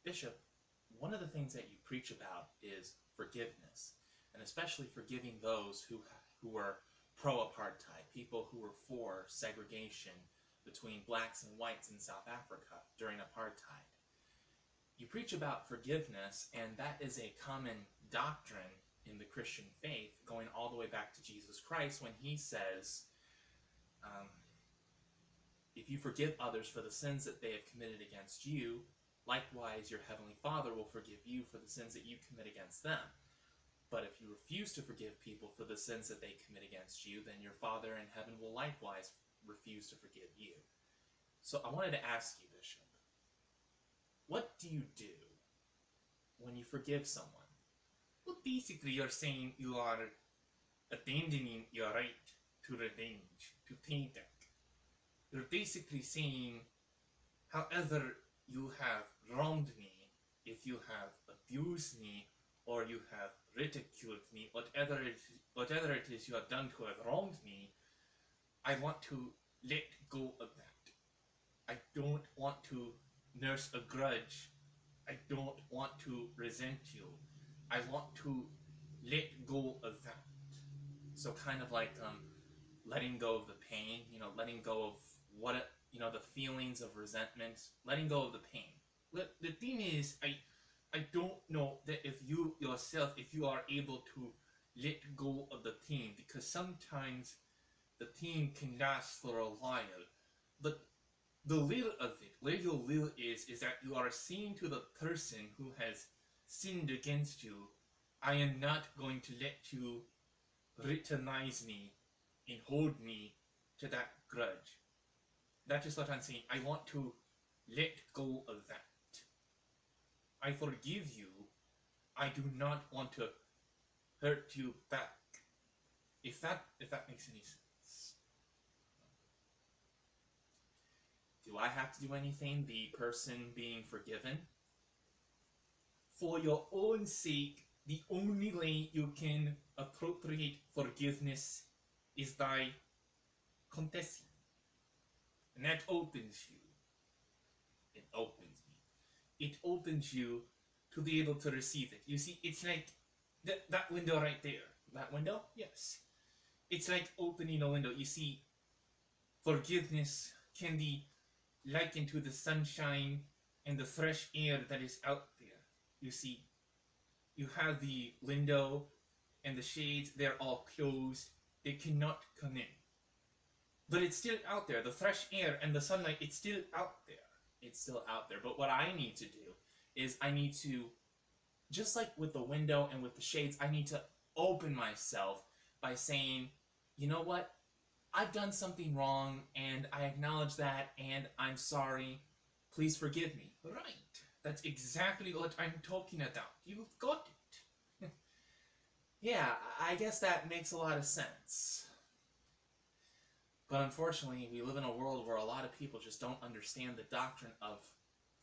Bishop, one of the things that you preach about is forgiveness, and especially forgiving those who were pro-apartheid, people who were for segregation between blacks and whites in South Africa during apartheid. You preach about forgiveness, and that is a common doctrine in the Christian faith, going all the way back to Jesus Christ when he says, if you forgive others for the sins that they have committed against you, likewise your heavenly Father will forgive you for the sins that you commit against them. But if you refuse to forgive people for the sins that they commit against you, then your Father in heaven will likewise refuse to forgive you. So I wanted to ask you, Bishop, what do you do when you forgive someone? Well, basically you're saying you are abandoning your right to revenge, to payback. You're basically saying, however you have wronged me, if you have abused me, or you have ridiculed me, whatever it is you have done to have wronged me, I want to let go of that. I don't want to nurse a grudge. I don't want to resent you. I want to let go of that. So kind of like letting go of the pain, letting go of the feelings of resentment, letting go of the pain. The thing is, I don't know that if you yourself, if you are able to let go of the pain, because sometimes the pain can last for a while, but the will of it, where your will is that you are saying to the person who has sinned against you, I am not going to let you returnize me and hold me to that grudge. That is what I'm saying. I want to let go of that. I forgive you. I do not want to hurt you back. If that makes any sense. Do I have to do anything, the person being forgiven? For your own sake, the only way you can appropriate forgiveness is by confessing. And that opens you. It opens me. It opens you to be able to receive it. You see, it's like that window right there. That window? Yes. It's like opening a window. You see, forgiveness can be likened to the sunshine and the fresh air that is out there. You see, you have the window and the shades, they're all closed. They cannot come in. But it's still out there. The fresh air and the sunlight, it's still out there. It's still out there. But what I need to do is I need to, just like with the window and with the shades, I need to open myself by saying, you know what? I've done something wrong, and I acknowledge that, and I'm sorry. Please forgive me. Right. That's exactly what I'm talking about. You've got it. Yeah, I guess that makes a lot of sense. But unfortunately, we live in a world where a lot of people just don't understand the doctrine of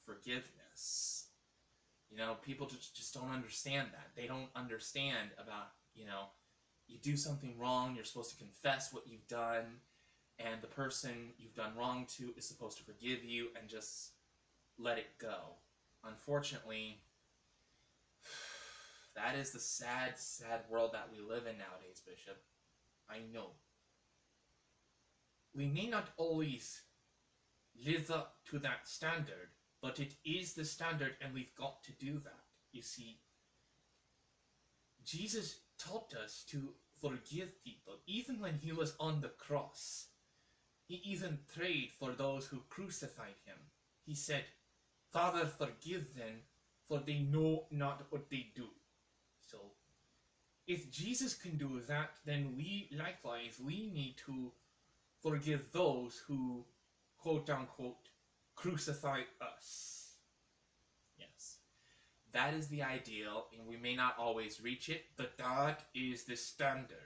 forgiveness. People just don't understand that. They don't understand about, you do something wrong, you're supposed to confess what you've done, and the person you've done wrong to is supposed to forgive you and just let it go. Unfortunately, that is the sad, sad world that we live in nowadays, Bishop. I know. We may not always live up to that standard, but it is the standard, and we've got to do that. You see, Jesus taught us to forgive people. Even when he was on the cross, he even prayed for those who crucified him. He said, Father, forgive them, for they know not what they do. So, if Jesus can do that, then we need to forgive those who, quote-unquote, crucify us. Yes. That is the ideal, and we may not always reach it, but that is the standard.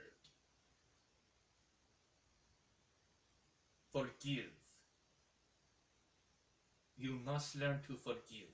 Forgive. You must learn to forgive.